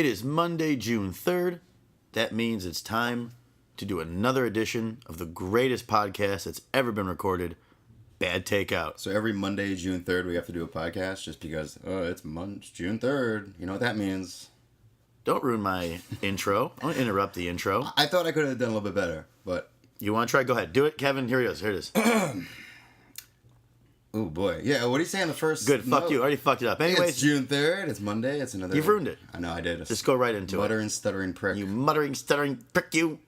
It is Monday, June 3rd. That means it's time to do another edition of the greatest podcast that's ever been recorded, Bad Takeout. So every Monday, June 3rd, we have to do a podcast just because, it's June 3rd. You know what that means. Don't ruin my intro. I want to interrupt the intro. I thought I could have done a little bit better, but... You want to try? Go ahead. Do it, Kevin. Here he goes. Here it is. Oh, boy. Yeah, what do you say on the first Good. Fuck you. I already fucked it up. Anyways. It's June 3rd. It's Monday. It's another... You've ruined it. I know, I did. Just go right into it. Muttering, stuttering prick. You muttering, stuttering prick you.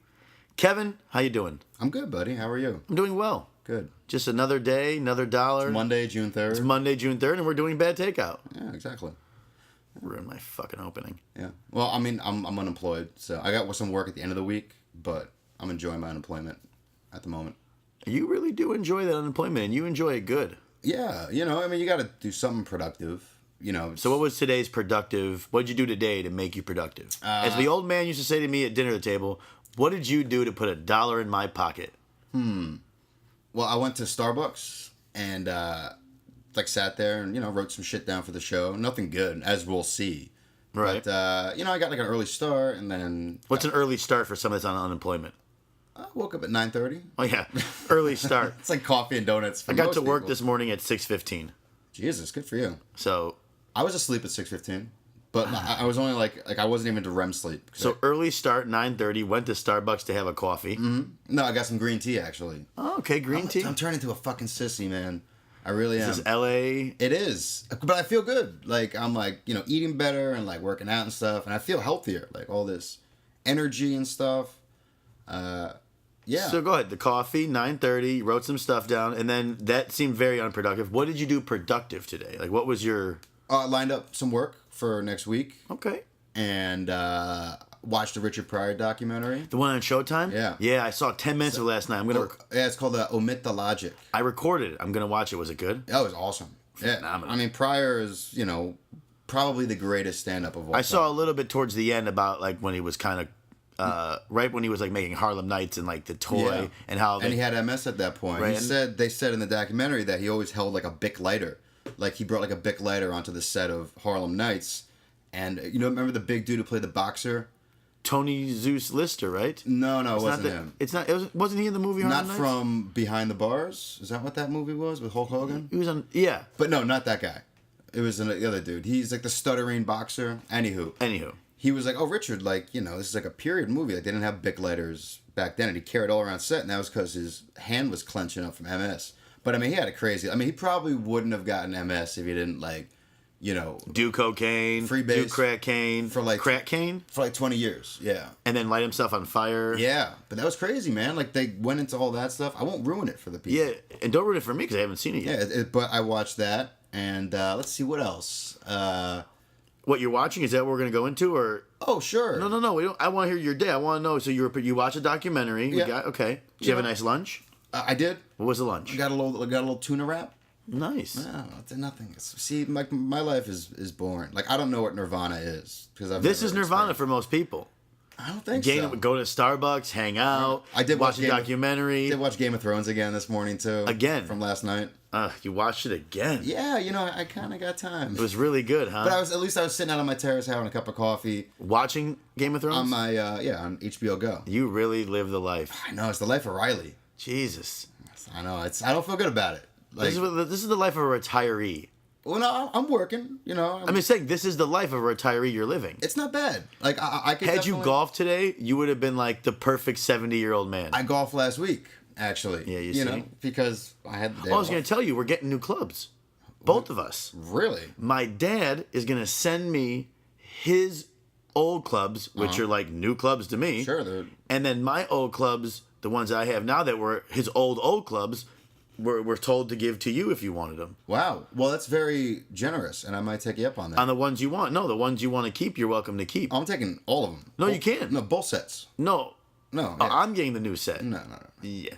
Kevin, how you doing? I'm good, buddy. How are you? I'm doing well. Good. Just another day, another dollar. It's Monday, June 3rd. It's Monday, June 3rd, and we're doing Bad Takeout. Yeah, exactly. Ruined my fucking opening. Yeah. Well, I mean, I'm unemployed, so I got some work at the end of the week, but I'm enjoying my unemployment at the moment. You really do enjoy that unemployment, and you enjoy it good. Yeah, I mean, you got to do something productive, So what was today's productive? What did you do today to make you productive? As the old man used to say to me at dinner table, what did you do to put $1 in my pocket? Well, I went to Starbucks and, sat there and, wrote some shit down for the show. Nothing good, as we'll see. Right. But, I got, an early start and then... What's an early start for someone that's on unemployment? I woke up at 9:30. Oh, yeah. Early start. It's like coffee and donuts for I got most to work people. this morning at 6:15. Jesus, good for you. So... I was asleep at 6:15, but I was only I wasn't even to REM sleep. So early start, 9:30, went to Starbucks to have a coffee. Mm-hmm. No, I got some green tea, actually. Oh, okay, green tea. I'm turning into a fucking sissy, man. I really am. This is L.A. It is. But I feel good. I'm eating better and working out and stuff. And I feel healthier. All this energy and stuff. Yeah. So go ahead. The coffee, 9:30, you wrote some stuff down. And then that seemed very unproductive. What did you do productive today? What was your... I lined up some work for next week. Okay. And watched the Richard Pryor documentary. The one on Showtime? Yeah. Yeah, I saw 10 minutes of it last night. Yeah, it's called Omit the Logic. I recorded it. I'm going to watch it. Was it good? That was awesome. Yeah. Phenomenal. I mean, Pryor is, probably the greatest stand-up of all time. I saw a little bit towards the end about, when he was kind of, right when he was, making Harlem Nights and, the toy and how... And he had MS at that point. Right, They said in the documentary that he always held, a Bic lighter. He brought, a Bic lighter onto the set of Harlem Nights. And, remember the big dude who played the boxer? Tony Zeus Lister, right? No, it wasn't him. Wasn't he in the movie Harlem Nights? Not from Behind the Bars? Is that what that movie was with Hulk Hogan? He was on, yeah. But no, not that guy. It was the other dude. He's the stuttering boxer. Anywho. He was like, oh, Richard, this is a period movie. They didn't have Bic lighters back then, and he carried all around set, and that was because his hand was clenching up from MS. But, I mean, he had a crazy... I mean, he probably wouldn't have gotten MS if he didn't, do cocaine, do crack cane, crack cane? For 20 years, yeah. And then light himself on fire. Yeah, but that was crazy, man. They went into all that stuff. I won't ruin it for the people. Yeah, and don't ruin it for me because I haven't seen it yet. Yeah, but I watched that, and let's see what else. What you're watching, is that what we're going to go into, or... Oh, sure. No, we don't. I want to hear your day. I want to know. So you watched a documentary. Yeah. Okay. Did you have a nice lunch? I did. What was the lunch? I got a little tuna wrap. Nice. No, it's nothing. See, my life is boring. I don't know what Nirvana is because this is Nirvana for most people. I don't think so. Go to Starbucks, hang out. I did watch a documentary. I did watch Game of Thrones again this morning too. Again from last night. You watched it again. Yeah, I kind of got time. It was really good, huh? But I was sitting out on my terrace having a cup of coffee, watching Game of Thrones on my on HBO Go. You really live the life. I know, it's the life of Riley. Jesus. I know. I don't feel good about it. This is the life of a retiree. Well, no, I'm working. I'm just saying, this is the life of a retiree you're living. It's not bad. I could. Had you golfed today, you would have been the perfect 70-year-old man. I golfed last week, actually. Yeah, you see? because I had the day I was going to tell you, we're getting new clubs. Both of us. Really? My dad is going to send me his old clubs, which are new clubs to me. Sure. And then my old clubs, the ones I have now that were his old clubs, we're told to give to you if you wanted them. Wow. Well, that's very generous, and I might take you up on that. On the ones you want. No, the ones you want to keep, you're welcome to keep. I'm taking all of them. No, you can't. No, both sets. No. No. Oh, I'm getting the new set. No. Yeah.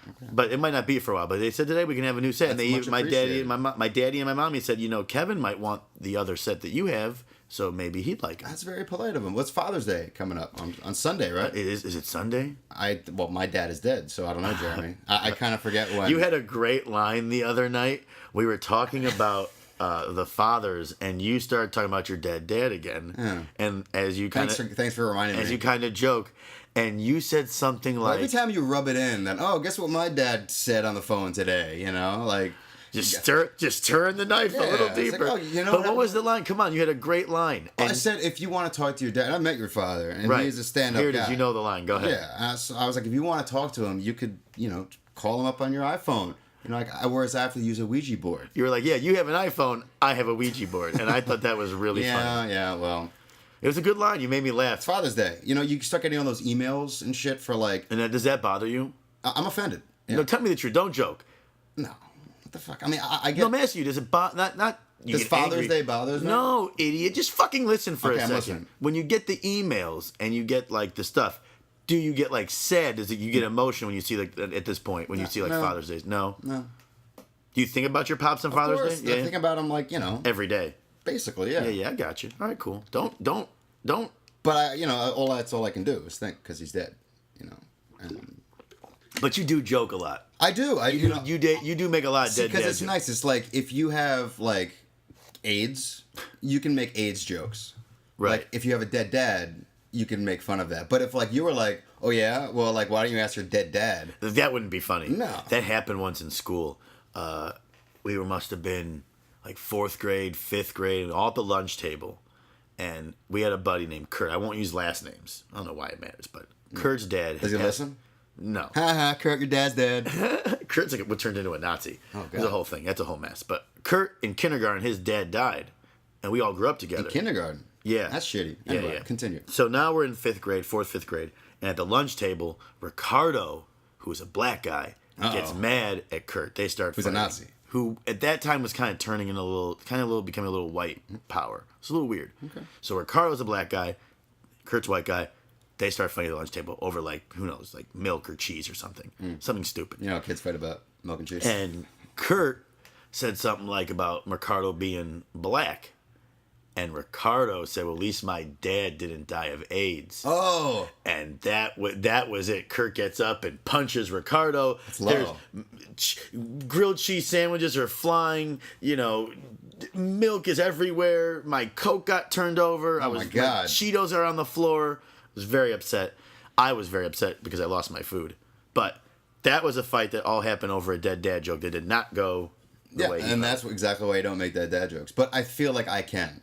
Okay. But it might not be for a while. But they said today we can have a new set. That's and my daddy and my mommy said, Kevin might want the other set that you have, so maybe he'd like it. That's very polite of him. What's Father's Day coming up on Sunday, right? Is it Sunday? My dad is dead, so I don't know, Jeremy. I kind of forget when. You had a great line the other night. We were talking about the fathers, and you start talking about your dead dad again. Yeah. And as you kind of thanks for reminding me. As you kind of joke, and you said something like, every time you rub it in, then guess what my dad said on the phone today? You know, like. Just turn the knife a little deeper. Like, but what was the line? Come on, you had a great line. I said, if you want to talk to your dad, I met your father, and he's a stand-up Here it guy. is. You know the line. Go ahead. Yeah, I was like, if you want to talk to him, you could, call him up on your iPhone. Whereas I have to use a Ouija board. You were like, yeah, you have an iPhone, I have a Ouija board, and I thought that was really funny. Yeah, well. It was a good line. You made me laugh. It's Father's Day. You start getting all those emails and shit for like. And does that bother you? I'm offended. Yeah. No, tell me the truth. Don't joke. No. What the fuck? I mean, I get. No, I'm asking you. Does it bother? Not. Does Father's Day bother me? No, idiot. Just fucking listen for a second. I'm listening. When you get the emails and you get like the stuff, do you get like sad? Does it? You get emotion when you see like at this point when you see like Father's Day? No. No. Do you think about your pops on Father's Day? Yeah. I think about them like every day. Basically, yeah. Yeah, I got you. All right, cool. Don't. But that's all I can do is think because he's dead. And But you do joke a lot. I do. You do make a lot of dead because it's jokes. nice. It's like if you have like AIDS, you can make AIDS jokes. Right. Like if you have a dead dad, you can make fun of that. But if like you were like, oh yeah, well like why don't you ask your dead dad? That wouldn't be funny. No. That happened once in school. We must have been like 4th grade, 5th grade, all at the lunch table. And we had a buddy named Kurt. I won't use last names. I don't know why it matters, but Kurt's dad. Does he listen? No. Haha, Kurt, your dad's dead. Kurt's like what turned into a Nazi. Oh, God. It was a whole thing. That's a whole mess. But Kurt in kindergarten, his dad died, and we all grew up together. In kindergarten? Yeah. That's shitty. Anyway, yeah. Continue. So now we're in 5th grade, 4th, 5th grade, and at the lunch table, Ricardo, who's a black guy, gets mad at Kurt. They start Who's fighting. a Nazi. Who at that time was kind of turning in becoming a little white power. It's a little weird. Okay. So Ricardo's a black guy, Kurt's a white guy. They start fighting at the lunch table over like who knows, like milk or cheese or something, something stupid. Kids fight about milk and cheese. And Kurt said something like about Ricardo being black. And Ricardo said, well, at least my dad didn't die of AIDS. Oh. And that was it. Kurt gets up and punches Ricardo. That's low. Grilled cheese sandwiches are flying. Milk is everywhere. My Coke got turned over. Oh, my God. My Cheetos are on the floor. I was very upset. I was very upset because I lost my food. But that was a fight that all happened over a dead dad joke that did not go the way he and thought. that's exactly why I don't make that dad jokes. But I feel like I can,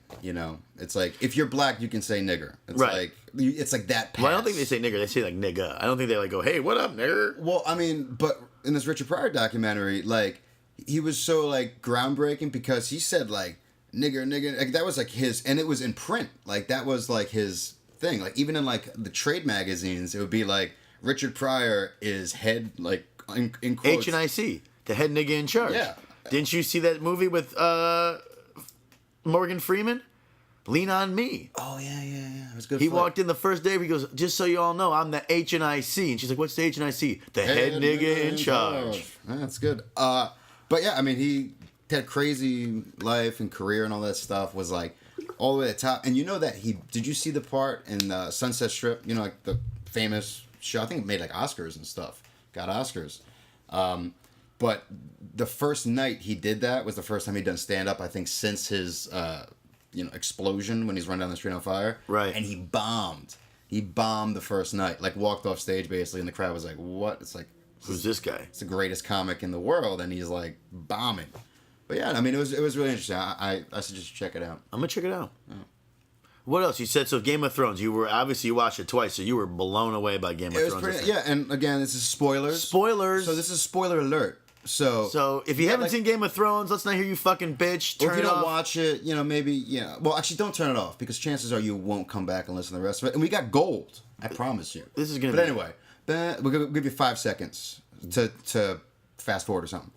It's like, if you're black, you can say nigger. It's right. It's like that pass. Well, I don't think they say nigger. They say, like, nigga. I don't think they, like, go, hey, what up, nigger? Well, I mean, but in this Richard Pryor documentary, like, he was so, like, groundbreaking because he said, like, nigger. Like, that was, like, his... And it was in print. Like, that was, like, his thing. Like, even in, like, the trade magazines, it would be, like, Richard Pryor is head, like, in quotes... H&IC. The head nigga in charge. Yeah. Didn't you see that movie with Morgan Freeman? Lean on Me. Oh, yeah. It was good. He walked in the first day. He goes, just so you all know, I'm the H&IC. And she's like, what's the H&IC? The head nigga in charge. That's good. But yeah, I mean, he had a crazy life and career and all that stuff. Was like all the way to the top. And you know that did you see the part in Sunset Strip? Like the famous show. I think it made like Oscars and stuff. Got Oscars. But the first night he did that was the first time he'd done stand-up, I think, since his, explosion when he's run down the street on fire. Right. And he bombed. He bombed the first night. Like, walked off stage, basically, and the crowd was like, what? It's like... Who's this guy? It's the greatest comic in the world, and he's, like, bombing. But, yeah, I mean, it was really interesting. I suggest you check it out. I'm going to check it out. Yeah. What else? You said, so Game of Thrones, you watched it twice, so you were blown away by Game of Thrones. Yeah, and again, this is spoilers. Spoilers. So this is spoiler alert. So if you haven't seen Game of Thrones, let's not hear you fucking bitch. Or if you don't watch it, maybe, Well, actually, don't turn it off, because chances are you won't come back and listen to the rest of it. And we got gold. I promise you. This is going to be... But anyway, we're going to give you 5 seconds to fast forward or something.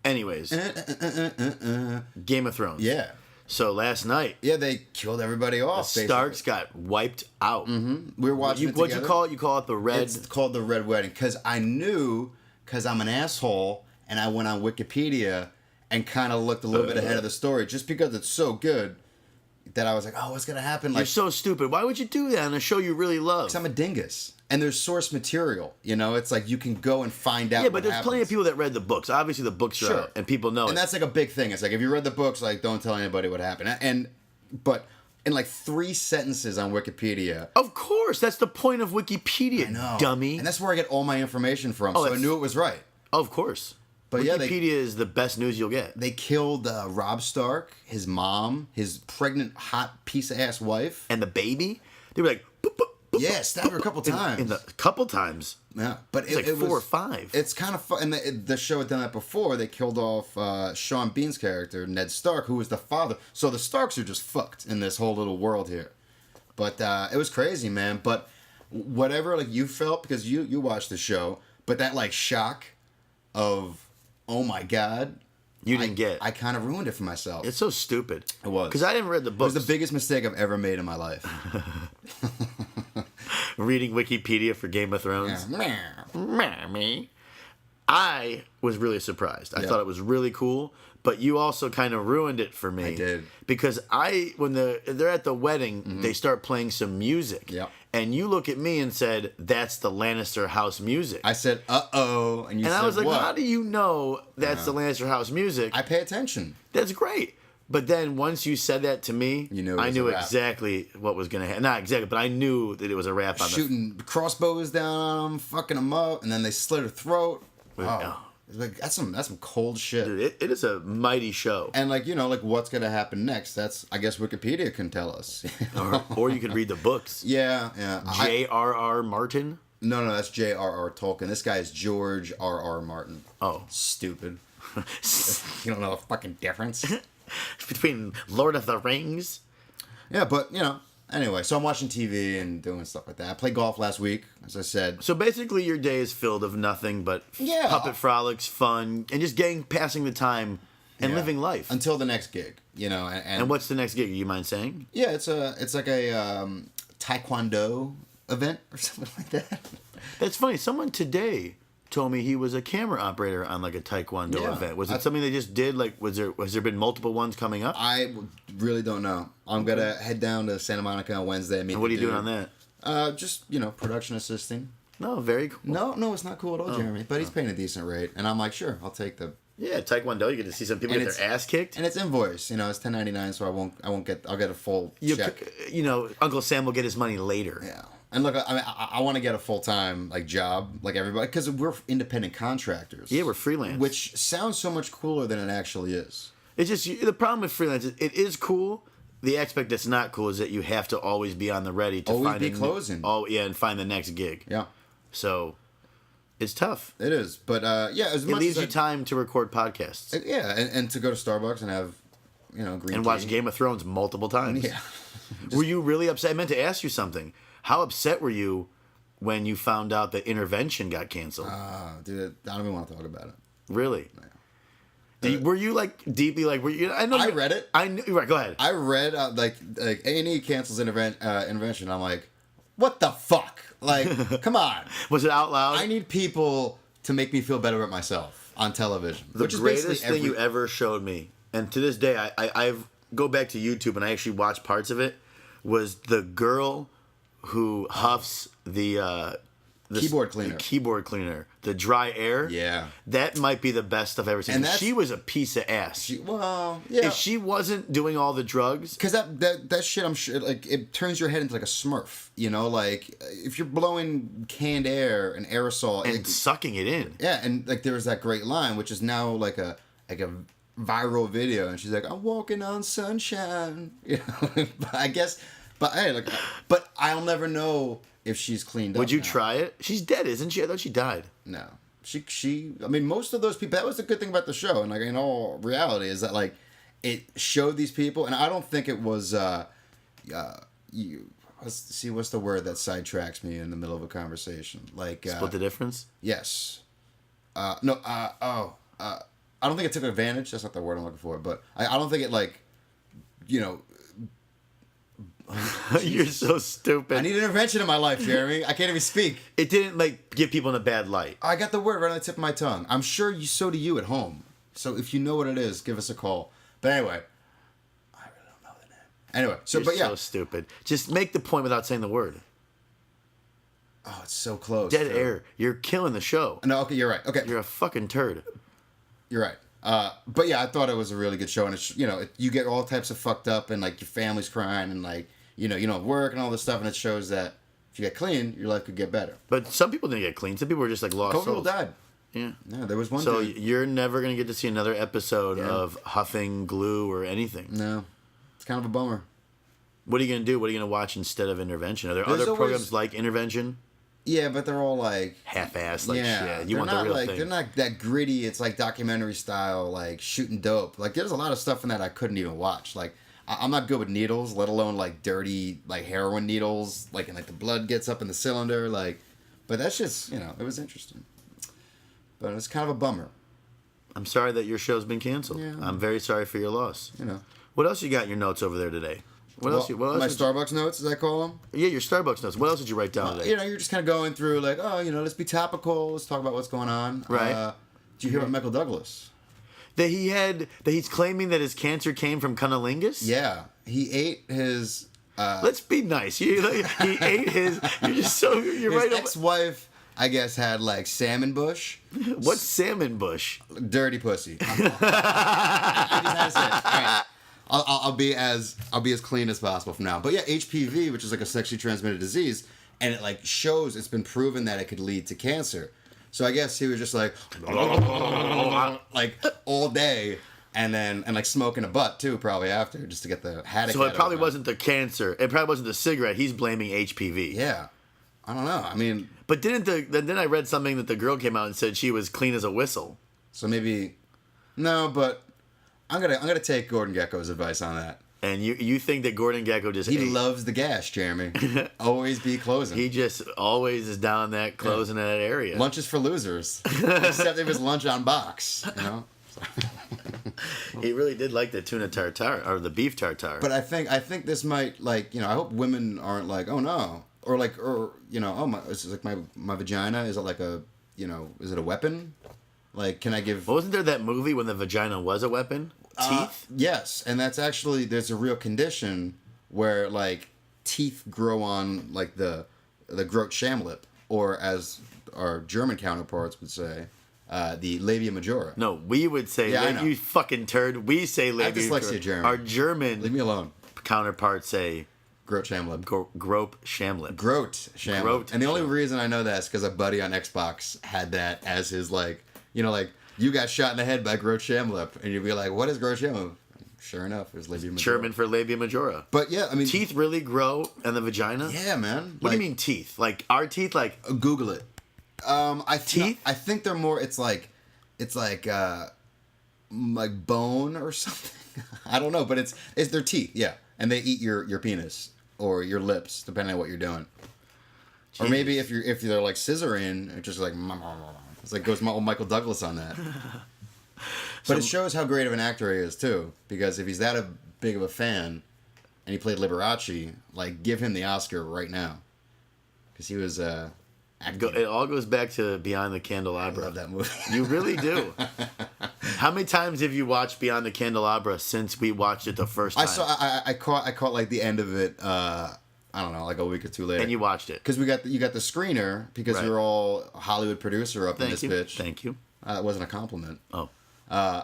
Anyways. Game of Thrones. Yeah. So last night... Yeah, they killed everybody off, the Starks got wiped out. Mm-hmm. We were watching it together. What'd you call it? You call it the Red... It's called the Red Wedding, because I knew, because I'm an asshole... And I went on Wikipedia and kind of looked a little bit ahead of the story. Just because it's so good, that I was like, oh, what's gonna happen? Like, you're so stupid. Why would you do that on a show you really love? Because I'm a dingus. And there's source material, you know? It's like you can go and find out. Yeah, but there's plenty of people that read the books. Obviously, the books are out, and people know and that's like a big thing. It's like, if you read the books, like, don't tell anybody what happened. But in like 3 sentences on Wikipedia. Of course, that's the point of Wikipedia, dummy. And that's where I get all my information from, so I knew it was right. Of course. But Wikipedia is the best news you'll get. They killed Rob Stark, his mom, his pregnant, hot piece-of-ass wife. And the baby? They were like... Boop, boop. Yeah, stabbed her a couple times. A couple times. Yeah, but it was 4 or 5. It's kind of fun. And the show had done that before. They killed off Sean Bean's character, Ned Stark, who was the father. So the Starks are just fucked in this whole little world here. But it was crazy, man. But whatever like you felt, because you watched the show, but that like shock of, oh my God. You didn't get. I kind of ruined it for myself. It's so stupid. It was. Because I didn't read the books. It was the biggest mistake I've ever made in my life. Reading Wikipedia for Game of Thrones. Yeah. Me. I was really surprised. I thought it was really cool, but you also kind of ruined it for me. I did. Because when they're at the wedding, they start playing some music. Yep. And you look at me and said, that's the Lannister house music. I said, uh-oh. And you said, I was like, what? how do you know that's the Lannister house music? I pay attention. That's great. But then once you said that to me, I knew exactly what was going to happen. Not exactly, but I knew that it was a rap on shooting crossbows down on them, fucking them up, and then they slit her throat. Oh. Like, that's some cold shit. Dude, it is a mighty show. And like, you know, like what's gonna happen next? That's, I guess, Wikipedia can tell us. or you could read the books. Yeah. J.R.R. Martin. No, that's J.R.R. Tolkien. This guy is George R.R. Martin. Oh, stupid. You don't know the fucking difference between Lord of the Rings. Yeah, but you know. Anyway, so I'm watching TV and doing stuff like that. I played golf last week, as I said. So basically, your day is filled of nothing but puppet frolics, fun, and just passing the time and living life until the next gig. You know, and what's the next gig? You mind saying? Yeah, it's like a taekwondo event or something like that. That's funny. Someone today told me he was a camera operator on like a taekwondo event. Was it something they just did? Like, has there been multiple ones coming up? I really don't know. I'm gonna head down to Santa Monica on Wednesday. And what are you doing on that? Just production assisting. No, very cool. No, it's not cool at all, Jeremy. But he's paying a decent rate, and I'm like, sure, I'll take the. Yeah, taekwondo. You get to see some people get their ass kicked, and it's invoice. You know, it's $10.99, so I'll get a full check. You know, Uncle Sam will get his money later. Yeah. And look, I mean, I want to get a full-time job like everybody, because we're independent contractors. Yeah, we're freelance, which sounds so much cooler than it actually is. It's just the problem with freelance is it is cool. The aspect that's not cool is that you have to always be on the ready to always be closing. And find the next gig. Yeah. So it's tough. It is, but it leaves you time to record podcasts. Yeah, and to go to Starbucks and have green tea. And watch Game of Thrones multiple times. Yeah. Were you really upset? I meant to ask you something. How upset were you when you found out that Intervention got canceled? Dude, I don't even want to talk about it. Really? Yeah. Were you deeply were you? I know. I read it. I knew. Right. Go ahead. I read like A&E cancels Intervention. I'm like, what the fuck? Like, come on. Was it out loud? I need people to make me feel better about myself on television. The greatest thing you ever showed me, and to this day, I go back to YouTube and I actually watch parts of it. Was the girl who huffs the keyboard cleaner, the dry air. Yeah, that might be the best stuff I've ever seen. And she was a piece of ass. If she wasn't doing all the drugs, because that shit, I'm sure, it turns your head into like a Smurf. You know, like if you're blowing canned air and aerosol and sucking it in. Yeah, and there was that great line, which is now like a viral video, and she's like, "I'm walking on sunshine." You know, I guess. But hey, but I'll never know if she's cleaned up. Would you try it? She's dead, isn't she? I thought she died. No, she. I mean, most of those people. That was the good thing about the show, and in all reality, is that it showed these people, and I don't think it was. Let's see, what's the word that sidetracks me in the middle of a conversation? Split the difference. Yes. No. I don't think it took advantage. That's not the word I'm looking for. But I don't think it You're so stupid. I need intervention in my life, Jeremy. I can't even speak. It didn't give people in a bad light. I got the word right on the tip of my tongue. I'm sure so do you at home. So if you know what it is, give us a call. But anyway, I really don't know the name. Anyway, so You're but yeah, so stupid. Just make the point without saying the word. oh, it's so close. Dead air. You're killing the show. No, okay, you're right. Okay, You're a fucking turd. you're right. But yeah, I thought it was a really good show, and it's you get all types of fucked up, and like your family's crying, and like you don't have work and all this stuff, and it shows that if you get clean, your life could get better. But some people didn't get clean. Some people were just like lost Couple people souls. died. Yeah. Yeah, there was one. So dude. you're never gonna get to see another episode of huffing glue or anything. No, it's kind of a bummer. What are you gonna do? What are you gonna watch instead of Intervention? Are there There's other always- programs like Intervention? Yeah, but they're all like Half-assed, like yeah, shit. You they're want the not real like thing. they're not that gritty. It's like documentary style, like shooting dope. Like there's a lot of stuff in that I couldn't even watch. Like I'm not good with needles, let alone like dirty like heroin needles. Like and like the blood gets up in the cylinder. Like, but that's just it was interesting. But it's kind of a bummer. I'm sorry that your show's been canceled. Yeah. I'm very sorry for your loss. What else you got in your notes over there today? What else? My Starbucks notes, as I call them. Yeah, your Starbucks notes. What else did you write down today? You're just kind of going through like, let's be topical. Let's talk about what's going on. Right. Did you hear about Michael Douglas? That he's claiming that his cancer came from cunnilingus? Yeah, he ate his. Let's be nice. He ate his. You're just so. You're His right. ex-wife, I guess, had like salmon bush. What's salmon bush? Dirty pussy. I just had to say it. All right. I'll be as clean as possible from now. But yeah, HPV, which is like a sexually transmitted disease, and it like shows it's been proven that it could lead to cancer. So I guess he was just like all day, and like smoking a butt too, probably after, just to get the haddock. So it probably wasn't the cancer. It probably wasn't the cigarette. He's blaming HPV. Yeah, I don't know. I mean, but then I read something that the girl came out and said she was clean as a whistle. So maybe no, but I'm gonna take Gordon Gekko's advice on that. And you think that Gordon Gekko just he loves the gas, Jeremy. Always be closing. He just always is down that closing that area. Lunch is for losers, except if it's lunch on box. He really did like the tuna tartare or the beef tartare. But I think this might I hope women aren't like, oh no, or oh my, is it like my vagina, is it like a is it a weapon? Like, can I give? Wasn't there that movie when the vagina was a weapon? Teeth? Yes, and that's actually, there's a real condition where like teeth grow on like the Grote Schamlip, or as our German counterparts would say, the labia majora. No, we would say, I know. you fucking turd. We say labia dyslexia, majora. Jeremy. Our German Leave me alone. counterparts say Grote Schamlip. Grope Schamlip. Grote Schamlip. Grote And the only Schamlip. reason I know that is because a buddy on Xbox had that as his like, you got shot in the head by Grote Schamlip, and you'd be like, what is Grote Schamlip? Sure enough, it was labia majora. German for labia majora. But yeah, I mean, Teeth really grow in the vagina? Yeah, man. What do you mean teeth? Like our teeth? Like Google it. Teeth? I think they're more. It's like bone or something. I don't know, but it's their teeth. Yeah, and they eat your penis or your lips, depending on what you're doing. Jeez. Or maybe if they're like scissoring, it's just like it's like goes Michael Douglas on that. But it shows how great of an actor he is too, because if he's that big of a fan, and he played Liberace, like give him the Oscar right now, because he was acting. It all goes back to Beyond the Candelabra. I love that movie. You really do. How many times have you watched Beyond the Candelabra since we watched it the first time? I caught like the end of it. I don't know, like a week or two later. And you watched it because you got the screener because you're all Hollywood producer up in this bitch. Thank you. That wasn't a compliment. Oh,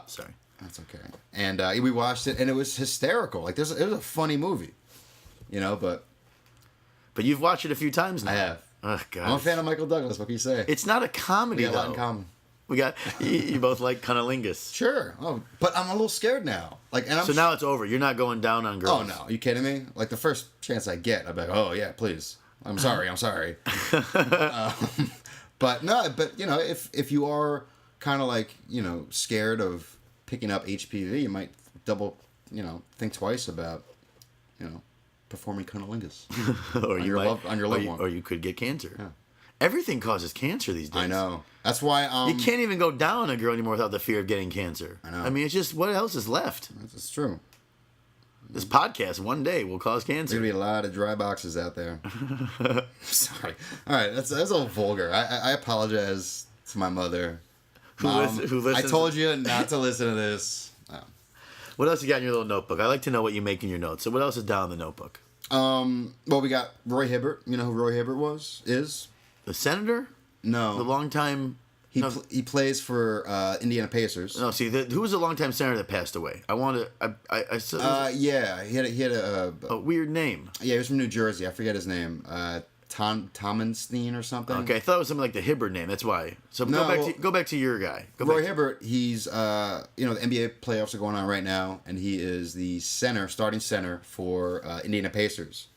sorry. That's okay. And we watched it, and it was hysterical. Like it was a funny movie, But you've watched it a few times now. I have. Oh, God. I'm a fan of Michael Douglas. What can you say? It's not a comedy, We got a lot though. in common. We got you both like cunnilingus. Sure. Oh, but I'm a little scared now. So now it's over. You're not going down on girls. Oh no, you kidding me? Like the first chance I get, I'm like, oh yeah, please. I'm sorry. But no, but if you are kind of like scared of picking up HPV, you might think twice about performing cunnilingus on your loved one, or you could get cancer. Yeah. Everything causes cancer these days. I know. That's why you can't even go down on a girl anymore without the fear of getting cancer. I know. I mean, it's just what else is left? That's true. This podcast one day will cause cancer. There's gonna be a lot of dry boxes out there. Sorry. All right, that's a little vulgar. I apologize to my mother. Mom, Who listens? I told you not to listen to this. What else you got in your little notebook? I like to know what you make in your notes. So what else is down in the notebook? Well, we got Roy Hibbert. You know who Roy Hibbert is? The senator? No. The longtime... He plays for Indiana Pacers. No, see, who was the longtime senator that passed away? Yeah, he had a weird name. Yeah, he was from New Jersey. I forget his name. Tomenstein or something. Okay, I thought it was something like the Hibbert name. That's why. So go back to your guy. Roy Hibbert. He's the NBA playoffs are going on right now, and he is the starting center for Indiana Pacers.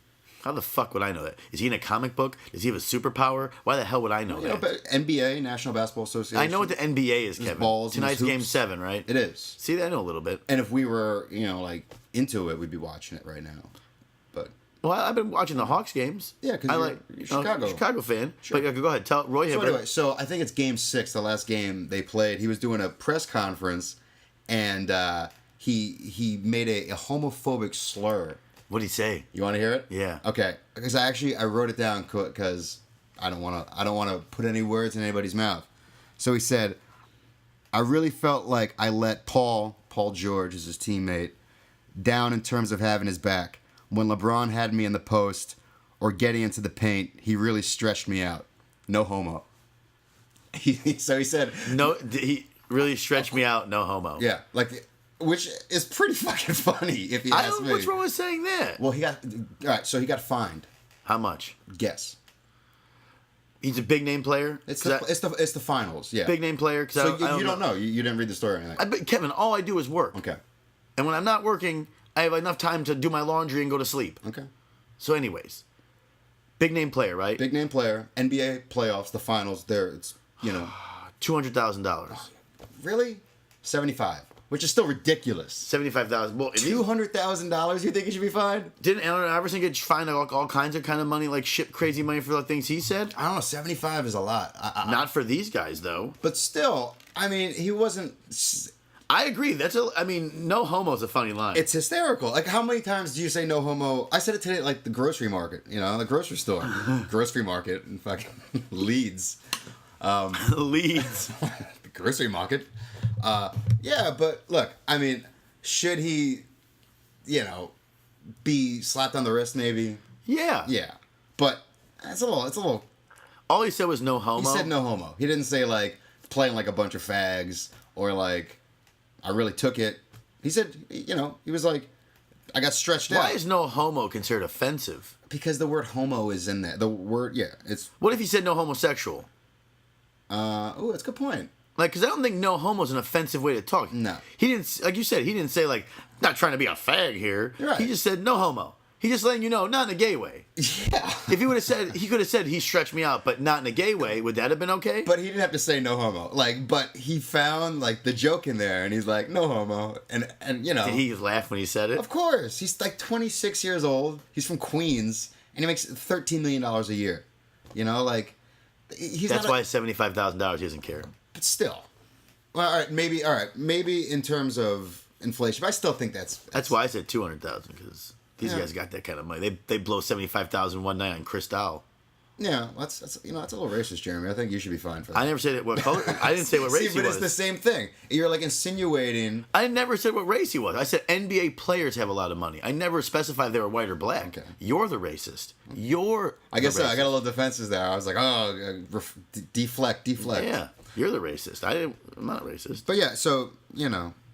How the fuck would I know that? Is he in a comic book? Does he have a superpower? Why the hell would I know that? But NBA, National Basketball Association. I know what the NBA is, Kevin. Tonight's Game 7, right? It is. See, I know a little bit. And if we were, into it, we'd be watching it right now. But well, I've been watching the Hawks games. Yeah, because you're Chicago fan. Sure. But go ahead, tell Roy Hibbert. So I think it's Game 6, the last game they played. He was doing a press conference, and he made a homophobic slur. What did he say? You want to hear it? Yeah. Okay. Because I wrote it down because I don't want to put any words in anybody's mouth. So he said, "I really felt like I let Paul George is his teammate, down in terms of having his back. When LeBron had me in the post or getting into the paint, he really stretched me out. No homo." So he said, "No, he really stretched me out. No homo." Yeah, which is pretty fucking funny if you ask me. What's wrong with saying that? Well, so he got fined. How much? Guess. He's a big name player. It's the finals. Yeah. Big name player. So you don't know. You didn't read the story or anything. Kevin, all I do is work. Okay. And when I'm not working, I have enough time to do my laundry and go to sleep. Okay. So, anyways, big name player, right? Big name player. NBA playoffs. The finals. It's $200,000. Really? 75. Which is still ridiculous. 75,000. Well, $200,000. You think he should be fined? Didn't Allen Iverson get fined all kinds of kind of money, like shit, crazy money for the things he said? I don't know. 75 is a lot. Not for these guys though. But still, I mean, he wasn't. I agree. No homo is a funny line. It's hysterical. Like, how many times do you say no homo? I said it today at the grocery market. The grocery store, grocery market in fucking Leeds. Leeds. The grocery market. Yeah, but look, I mean, should he, be slapped on the wrist maybe? Yeah. Yeah. But it's a little. All he said was no homo. He said no homo. He didn't say playing like a bunch of fags or I really took it. He said, he was like, I got stretched out. Why is no homo considered offensive? Because the word homo is in there. The word, yeah, it's. What if he said no homosexual? Oh, that's a good point. Because I don't think no homo is an offensive way to talk. No. He didn't, like you said, he didn't say, not trying to be a fag here. Right. He just said no homo. He just letting you know, not in a gay way. Yeah. If he would have said, he could have said he stretched me out, but not in a gay way, would that have been okay? But he didn't have to say no homo. But he found, the joke in there, and he's like, no homo. And Did he laugh when he said it? Of course. He's 26 years old. He's from Queens, and he makes $13 million a year. That's why $75,000 he doesn't care. But still. Well, all right, maybe in terms of inflation, but I still think that's why I said 200,000 because these guys got that kind of money. They blow 75,000 one night on Cristal. Yeah, that's a little racist, Jeremy. I think you should be fine for that. I never said what color. I didn't say what race he was. But it's the same thing. You're insinuating. I never said what race he was. I said NBA players have a lot of money. I never specified they were white or black. Okay. You're the racist. I guess so. I got a little defenses there. I was like, deflect. Yeah, you're the racist. I'm not racist. But yeah, so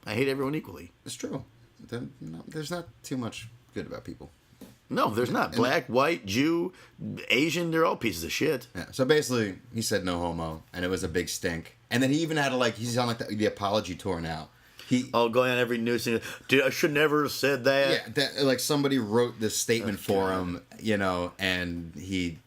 I hate everyone equally. It's true. There's not too much good about people. No, there's not. Black, white, Jew, Asian, they're all pieces of shit. Yeah. So basically, he said no homo, and it was a big stink. And then he even had to he's on the apology tour now. Going on every news thing. Dude, I should never have said that. Yeah, somebody wrote this statement for him, and he,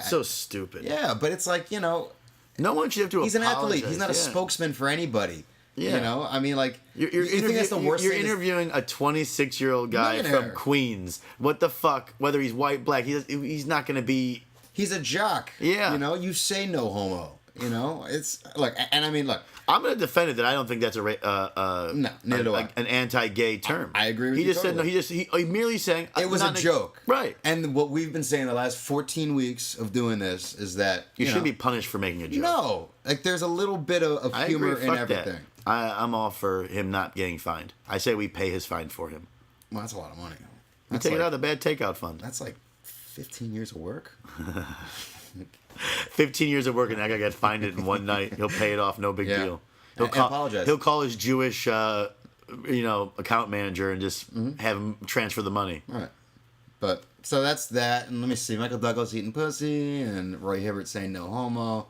so stupid. Yeah, but it's no one should have to. He's an athlete. He's not a spokesman for anybody. Yeah. I mean, you think that's the worst You're interviewing a 26-year-old guy from Queens. What the fuck? Whether he's white, black, he's not going to be. He's a jock. Yeah. You say no homo. It's and I mean, look. I'm going to defend it that I don't think that's no, neither do I. An anti-gay term. I agree with you. He just said no. He merely saying it was a joke, right? And what we've been saying the last 14 weeks of doing this is that you shouldn't be punished for making a joke. No, there's a little bit of humor in everything. I'm all for him not getting fined. I say we pay his fine for him. Well, that's a lot of money. We take it out of the bad takeout fund. That's like 15 years of work. 15 years of work, and that guy got fined it in one night. He'll pay it off, no big deal. He'll apologize. He'll call his Jewish, account manager and just have him transfer the money. All right. But so that's that, and let me see. Michael Douglas eating pussy, and Roy Hibbert saying no homo,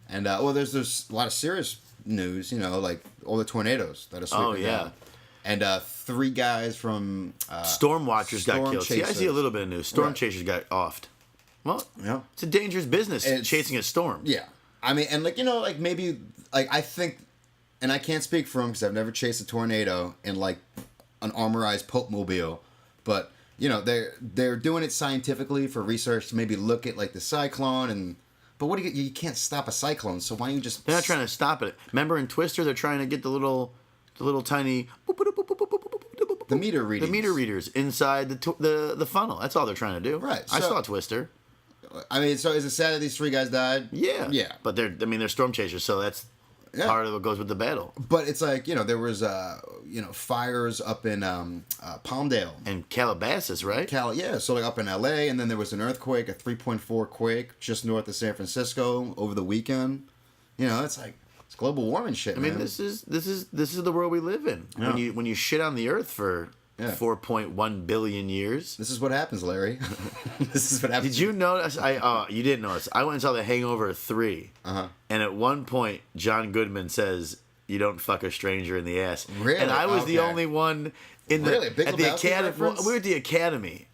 and there's a lot of serious news. Like all the tornadoes that are sweeping down. And 3 guys from Storm Watchers got killed. Chasers. See, I see a little bit of news. Storm Chasers got offed. Well, it's a dangerous business chasing a storm. Yeah, I mean, and maybe I think, and I can't speak for them because I've never chased a tornado in like an armorized Pope mobile, but they're doing it scientifically for research to maybe look at like the cyclone but what do you can't stop a cyclone, so why don't you just? They're not trying to stop it. Remember in Twister, they're trying to get the little tiny. The meter readers. The meter readers inside the funnel. That's all they're trying to do. Right. I saw Twister. I mean, so is it sad that these 3 guys died? Yeah. Yeah. But they're storm chasers, so that's part of what goes with the battle. But it's like, there was, fires up in Palmdale. And Calabasas, right? So like up in LA, and then there was an earthquake, a 3.4 quake just north of San Francisco over the weekend. It's like, it's global warming shit, man. I mean, this is the world we live in. Yeah. When you shit on the earth for 4.1 billion years. This is what happens, Larry. This is what happens. Did you notice? You didn't notice. I went and saw The Hangover 3. And at one point, John Goodman says, "You don't fuck a stranger in the ass." Really? And I was the only one in the Big the Lebowski academy. reference? Well, we were at the academy.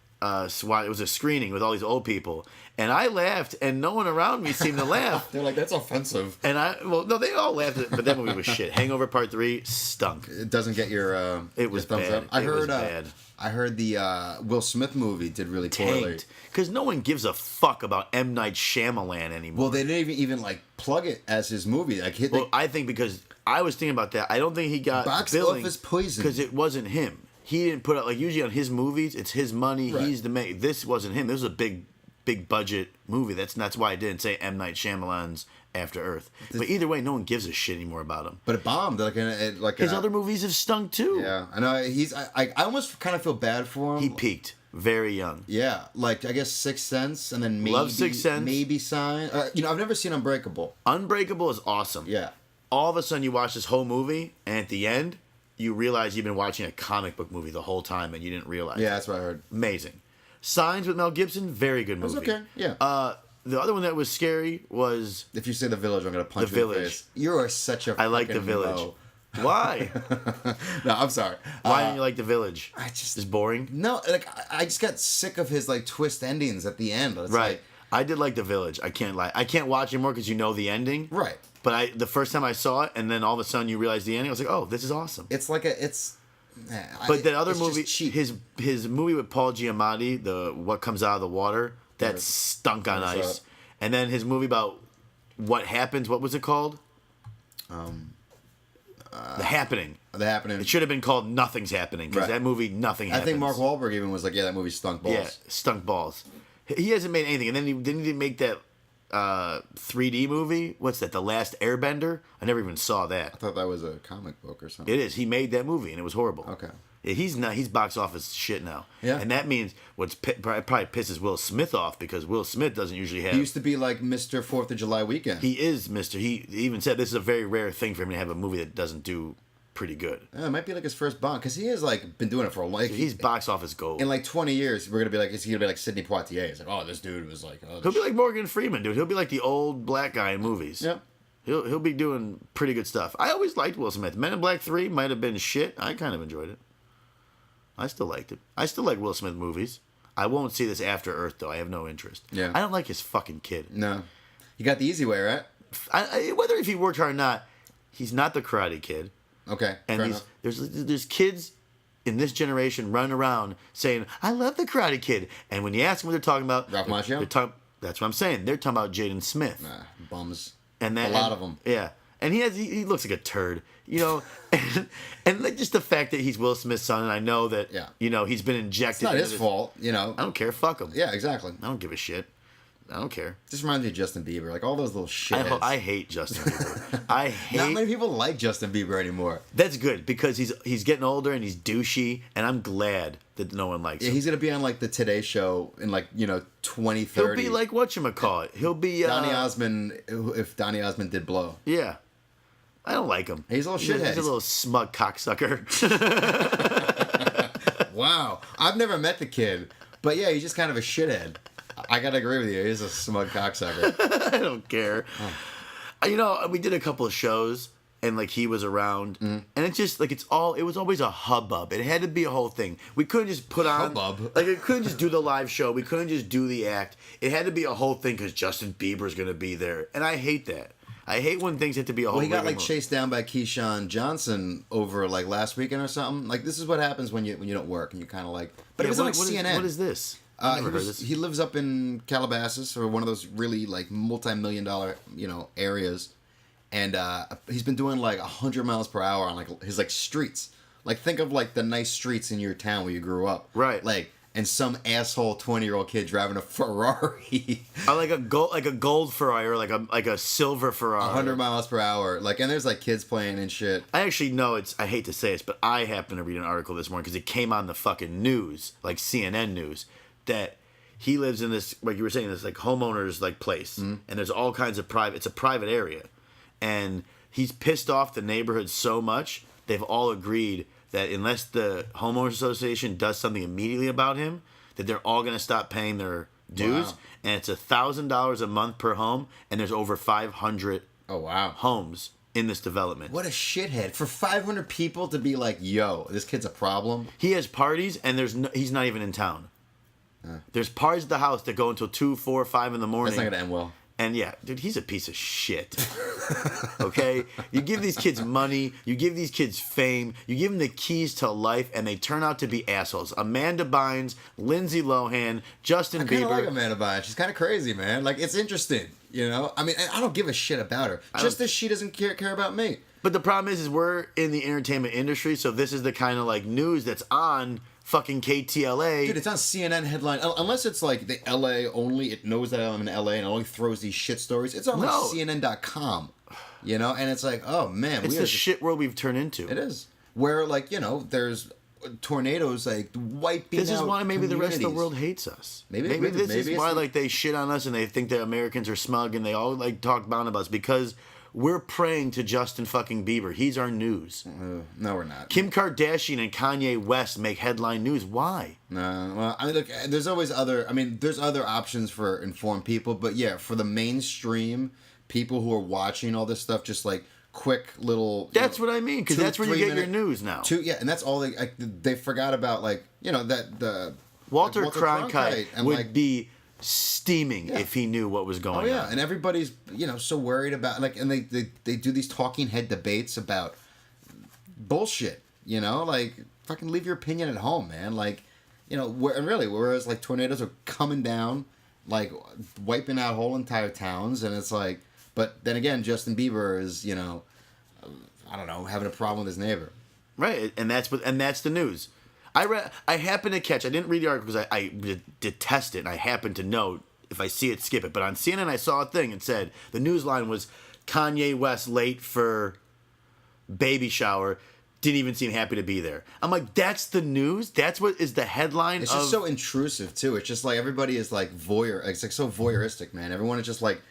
So it was a screening with all these old people, and I laughed, and no one around me seemed to laugh. They're like, "That's offensive." And no, they all laughed, but that movie was shit. Hangover Part 3 stunk. It doesn't get your it was thumbs bad. up. I heard bad. I heard the Will Smith movie did really poorly. Because no one gives a fuck about M. Night Shyamalan anymore. Well, they didn't even like plug it as his movie. I think because I was thinking about that. I don't think he got box billing office poison because it wasn't him. He didn't put out like usually on his movies. It's his money. Right. He's the main. This wasn't him. This was a big budget movie. That's why I didn't say M. Night Shyamalan's After Earth. But either way, no one gives a shit anymore about him. But it bombed. His other movies have stunk too. Yeah, I know. I almost kind of feel bad for him. He peaked very young. Yeah, like I guess Sixth Sense, and then maybe Love Sixth Sense. Maybe Sign. I've never seen Unbreakable. Unbreakable is awesome. Yeah. All of a sudden, you watch this whole movie, and at the end, you realize you've been watching a comic book movie the whole time, and you didn't realize. Yeah, that's what I heard. Amazing. Signs with Mel Gibson, very good movie. It was okay. Yeah. The other one that was scary was If you say The Village, I'm gonna punch you in the face. You are such a. I like The Village. Low. Why? No, I'm sorry. Why didn't you like The Village? It's boring. No, like I just got sick of his like twist endings at the end. It's right. Like, I did like The Village. I can't lie. I can't watch anymore because you know the ending. Right. But the first time I saw it, and then all of a sudden you realize the ending, I was like, oh, this is awesome. It's like But the other movie, his movie with Paul Giamatti, the What Comes Out of the Water, that stunk on ice. And then his movie about what happens, what was it called? The Happening. The Happening. It should have been called Nothing's Happening because that movie, nothing happens. I think Mark Wahlberg even was like, yeah, that movie stunk balls. Yeah, stunk balls. He hasn't made anything. And then he didn't make that 3D movie. What's that? The Last Airbender? I never even saw that. I thought that was a comic book or something. It is. He made that movie and it was horrible. Okay. He's box office shit now. Yeah. And that means probably pisses Will Smith off because Will Smith doesn't usually have. He used to be like Mr. 4th of July weekend. He is Mr. He even said this is a very rare thing for him to have a movie that doesn't do pretty good. Yeah, it might be like his first Bond because he has like been doing it for a long. He's box office gold. In like 20 years, we're gonna be like, is he gonna be like Sidney Poitier? It's like, oh, this dude was like. Oh, he'll be like Morgan Freeman, dude. He'll be like the old black guy in movies. Yep. He'll be doing pretty good stuff. I always liked Will Smith. Men in Black 3 might have been shit. I kind of enjoyed it. I still liked it. I still like Will Smith movies. I won't see this After Earth, though. I have no interest. Yeah. I don't like his fucking kid. No. You got the easy way, right? Whether if he worked hard or not, he's not the Karate Kid. Okay. And there's kids in this generation running around saying, I love the Karate Kid. And when you ask them what they're talking about... Ralph Macchio? That's what I'm saying. They're talking about Jaden Smith. Nah, bums. A lot of them. Yeah. And he looks like a turd, you know, and like just the fact that he's Will Smith's son, and I know that, you know, he's been injected. It's not his fault, you know. I don't care. Fuck him. Yeah, exactly. I don't give a shit. I don't care. Just reminds me of Justin Bieber. Like, all those little shitheads. I hate Justin Bieber. Not many people like Justin Bieber anymore. That's good, because he's getting older and he's douchey, and I'm glad that no one likes him. He's going to be on, like, the Today Show in, like, 2030. He'll be like, whatchamacallit. He'll be... Donny Osmond, if Donny Osmond did blow. Yeah. I don't like him. He's a little shithead. He's a little smug cocksucker. Wow. I've never met the kid, but yeah, he's just kind of a shithead. I gotta agree with you. He's a smug cocksucker. I don't care. We did a couple of shows, and like he was around, and it's just like it was always a hubbub. It had to be a whole thing. We couldn't just put on hubbub. Like, it couldn't just do the live show. We couldn't just do the act. It had to be a whole thing because Justin Bieber's gonna be there, and I hate that. I hate when things have to be a whole. Well, he got like chased down by Keyshawn Johnson over like last weekend or something. Like, this is what happens when you don't work and you kind of like. But it was on like CNN. What is this? I've never heard this. He lives up in Calabasas, or one of those really like multi-million-dollar areas, and he's been doing like 100 miles per hour on like his like streets. Like, think of like the nice streets in your town where you grew up. Right. Like. And some asshole 20-year-old kid driving a Ferrari. Like a gold Ferrari, or like a silver Ferrari. 100 miles per hour. Like, and there's like kids playing and shit. I actually know I hate to say this, but I happened to read an article this morning because it came on the fucking news, like CNN news, that he lives in this, like you were saying, this like homeowners like place, and there's all kinds of it's a private area, and he's pissed off the neighborhood so much they've all agreed that unless the homeowners association does something immediately about him, that they're all going to stop paying their dues. Wow. And it's $1,000 a month per home, and there's over 500 homes in this development. What a shithead. For 500 people to be like, yo, this kid's a problem. He has parties, and he's not even in town. There's parties at the house that go until 2, 4, 5 in the morning. That's not going to end well. And yeah, dude, he's a piece of shit. Okay? You give these kids money, you give these kids fame, you give them the keys to life, and they turn out to be assholes. Amanda Bynes, Lindsay Lohan, Justin Bieber. I kind of like Amanda Bynes. She's kind of crazy, man. Like, it's interesting, I mean, I don't give a shit about her. Just as she doesn't care about me. But the problem is we're in the entertainment industry, so this is the kind of, like, news that's on fucking KTLA. Dude, it's on CNN headline. Unless it's like the LA only, it knows that I'm in LA and it only throws these shit stories. It's on like CNN.com, and it's like, oh man. It's the shit world we've turned into. It is. Where like, there's tornadoes like wiping out. This is why maybe the rest of the world hates us. Maybe this is why like they shit on us and they think that Americans are smug and they all like talk down about us because we're praying to Justin fucking Bieber. He's our news. No, we're not. Kim Kardashian and Kanye West make headline news. Why? No. Well, I mean, look, there's always there's other options for informed people. But yeah, for the mainstream people who are watching all this stuff, just like quick little... That's what I mean, because that's where you get your news now. And that's all they forgot about, like, that the... Walter Cronkite would be... steaming if he knew what was going on. Oh yeah, and everybody's so worried about and they do these talking head debates about bullshit. Like fucking leave your opinion at home, man. Like whereas like tornadoes are coming down, like wiping out whole entire towns, and it's like, but then again, Justin Bieber is I don't know, having a problem with his neighbor. Right, and that's the news. I happened to catch. I didn't read the article because I detest it, and I happen to know if I see it, skip it. But on CNN, I saw a thing and said the news line was Kanye West late for baby shower. Didn't even seem happy to be there. I'm like, that's the news. That's what is the headline. It's just so intrusive too. It's just like everybody is like voyeur. It's like so voyeuristic, man. Everyone is just like.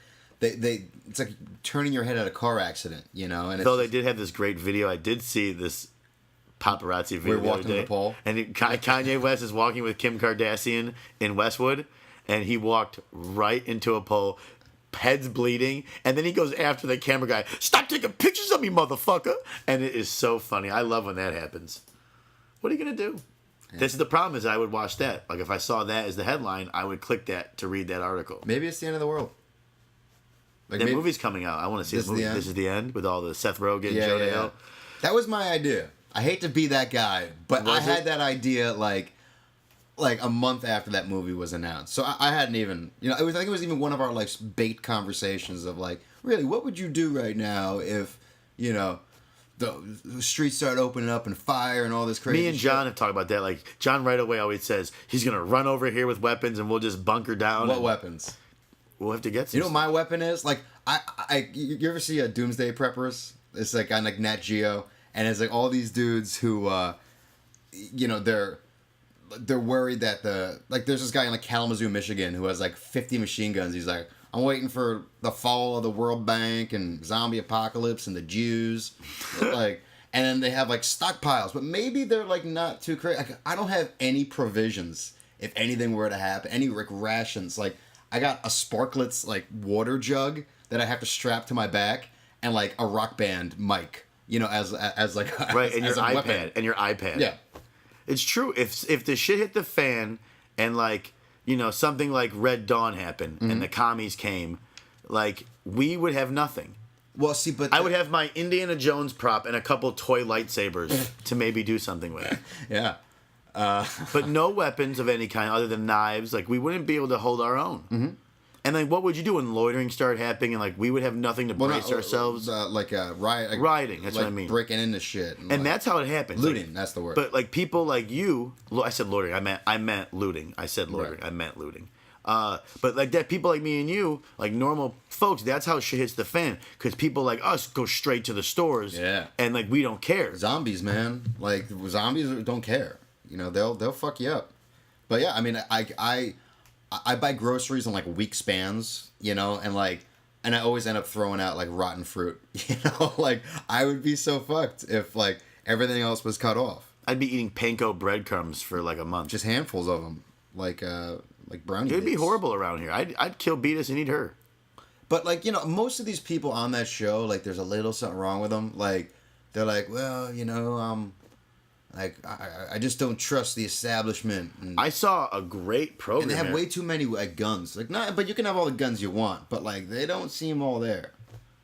It's like turning your head at a car accident, And though they did have this great video, I did see this paparazzi video the other day, the pole. And Kanye West is walking with Kim Kardashian in Westwood, and he walked right into a pole, head's bleeding, and then he goes after the camera guy, "Stop taking pictures of me, motherfucker!" And it is so funny. I love when that happens. What are you gonna do? Yeah. This is the problem. Is I would watch that. Like if I saw that as the headline, I would click that to read that article. Maybe it's the end of the world. Like the movie's coming out. I want to see the movie. This is the end with all the Seth Rogen, Joe Dale. That was my idea. I hate to be that guy, but I had that idea like a month after that movie was announced. So I hadn't even, I think it was even one of our like bait conversations of like, really, what would you do right now if, the streets start opening up and fire and all this crazy shit? Me and John have talked about that. Like John right away always says he's gonna run over here with weapons and we'll just bunker down. What weapons? we'll have to get some. You know what my weapon is? Like, you ever see Doomsday Preppers? It's like on like Nat Geo, and it's like all these dudes who, they're worried that there's this guy in like Kalamazoo, Michigan, who has like 50 machine guns. He's like, I'm waiting for the fall of the World Bank and zombie apocalypse and the Jews, like, and then they have like stockpiles, but maybe they're like not too crazy. Like, I don't have any provisions if anything were to happen, any like rations. Like, I got a Sparklets like water jug that I have to strap to my back, and like a Rock Band mic, as like right, and as your a iPad weapon. and your iPad. Yeah, it's true. If the shit hit the fan and like something like Red Dawn happened and the commies came, like we would have nothing. Well, see, but I would have my Indiana Jones prop and a couple toy lightsabers to maybe do something with. Yeah. But no weapons of any kind other than knives. Like, we wouldn't be able to hold our own. Mm-hmm. And then what would you do when loitering started happening and, like, we would have nothing to brace ourselves? Rioting. That's what I mean. Breaking into shit. And like, that's how it happens. Looting, like, that's the word. But, like, people like you... I said loitering. I meant looting. I said loitering. Right. I meant looting. But, like, that people like me and you, like, normal folks, that's how shit hits the fan. Because people like us go straight to the stores. Yeah. And, like, we don't care. Zombies, man. Like, zombies don't care. They'll fuck you up. But, yeah, I mean, I buy groceries in like week spans, and I always end up throwing out like rotten fruit, like I would be so fucked if like everything else was cut off. I'd be eating panko breadcrumbs for like a month. Just handfuls of them, like brownie. It'd be horrible around here. I'd kill Beatus and eat her. But like, most of these people on that show, like there's a little something wrong with them. Like they're like, well, like, I just don't trust the establishment. And I saw a great program. And they have way too many like guns. Like, but you can have all the guns you want, but like they don't seem all there.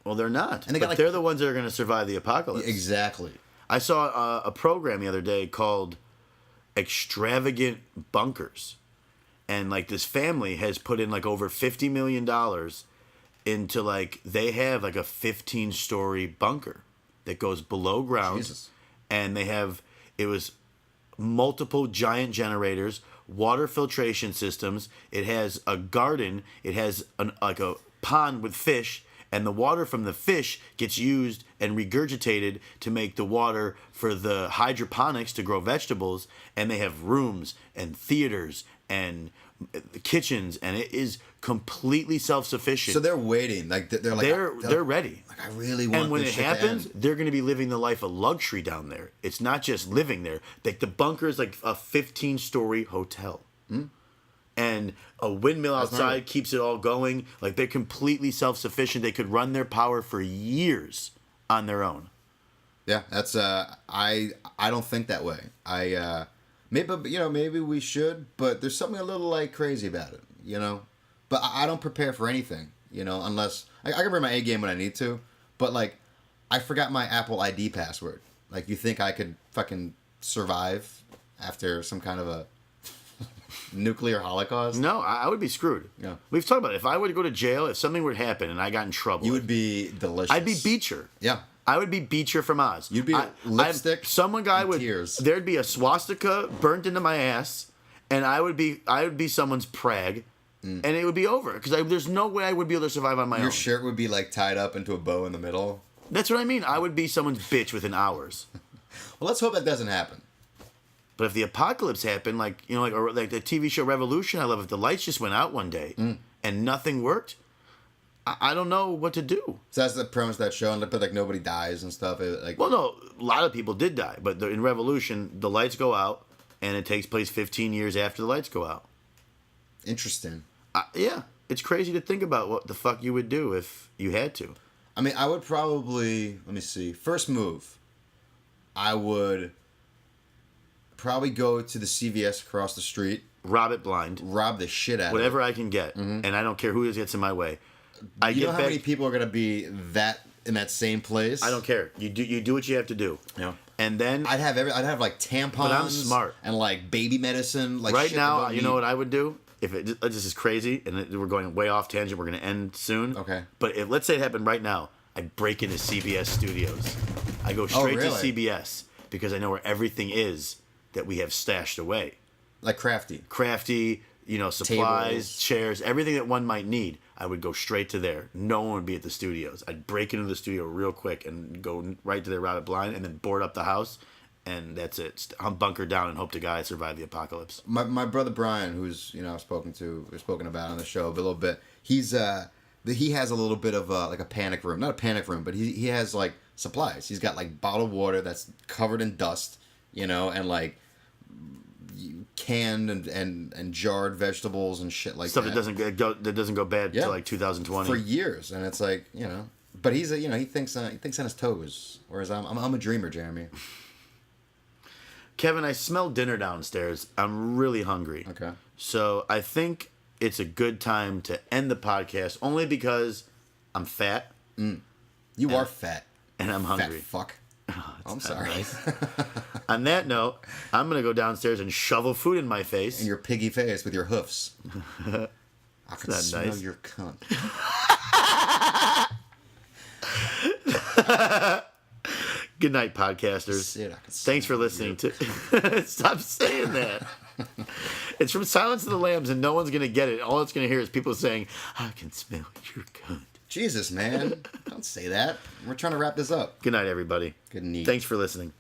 Well, they're not. And they're the ones that are going to survive the apocalypse. Exactly. I saw a program the other day called Extravagant Bunkers. And like this family has put in like over $50 million into like, they have like a 15-story bunker that goes below ground. Jesus. And they have... It was multiple giant generators, water filtration systems. It has a garden. It has like a pond with fish, and the water from the fish gets used and regurgitated to make the water for the hydroponics to grow vegetables. And they have rooms and theaters and kitchens, and it is completely self-sufficient. So they're waiting, like they're ready. Like, I really want. And when this it shit happens, to end. they're going to be living the life of luxury down there. It's not just living there. Like the bunker is like a 15-story hotel, and a windmill outside keeps it all going. Like they're completely self-sufficient. They could run their power for years on their own. Yeah, that's I don't think that way. Maybe we should, but there's something a little like crazy about it, But I don't prepare for anything, unless I can bring my A game when I need to. But like, I forgot my Apple ID password. Like, you think I could fucking survive after some kind of a nuclear holocaust? No, I would be screwed. Yeah, we've talked about it. If I were to go to jail, if something would happen and I got in trouble, you would be delicious. I'd be Beecher. Yeah. I would be Beecher from Oz. You'd be lipstick. Tears. There'd be a swastika burnt into my ass, and I would be someone's prag, and it would be over because there's no way I would be able to survive on my own. Your shirt would be like tied up into a bow in the middle. That's what I mean. I would be someone's bitch within hours. Well, let's hope that doesn't happen. But if the apocalypse happened, like the TV show Revolution, I love if the lights just went out one day and nothing worked. I don't know what to do. So that's the premise of that show, but like nobody dies and stuff. Well, no, a lot of people did die, but in Revolution, the lights go out, and it takes place 15 years after the lights go out. Interesting. Yeah, it's crazy to think about what the fuck you would do if you had to. I mean, I would probably, let me see. First move, I would probably go to the CVS across the street. Rob it blind. Rob the shit out of it. Whatever I can get, and I don't care who gets in my way. You know how many people are going to be in that same place? I don't care. You do what you have to do. Yeah. And then I'd have like tampons. But I'm smart. And like baby medicine. Like right shit now, you know what I would do? If this is crazy and we're going way off tangent, we're going to end soon. Okay. But let's say it happened right now, I'd break into CBS studios. I go straight to CBS because I know where everything is that we have stashed away. Like Crafty. Crafty, supplies, Tables. chairs, everything that one might need, I would go straight to there. No one would be at the studios. I'd break into the studio real quick and go right to their rabbit blind and then board up the house, and that's it. I'm bunkered down and hope to God I survive the apocalypse. My brother Brian, who's I've spoken about on the show a little bit. He has a little bit of like a panic room, not a panic room, but he has like supplies. He's got like bottled water that's covered in dust, and like canned and jarred vegetables and shit like Stuff that. that doesn't go bad until like 2020 for years, and it's like But he thinks on his toes, whereas I'm a dreamer, Jeremy. Kevin, I smell dinner downstairs. I'm really hungry. Okay. So I think it's a good time to end the podcast, only because I'm fat. You are fat. And I'm hungry. Fat fuck. I'm sorry. Nice. On that note, I'm going to go downstairs and shovel food in my face. In your piggy face with your hoofs. I can smell nice? your cunt. Good night, podcasters. Thanks for listening to... Stop saying that. It's from Silence of the Lambs, and no one's going to get it. All it's going to hear is people saying, I can smell your cunt. Jesus, man. Don't say that. We're trying to wrap this up. Good night, everybody. Good night. Thanks for listening.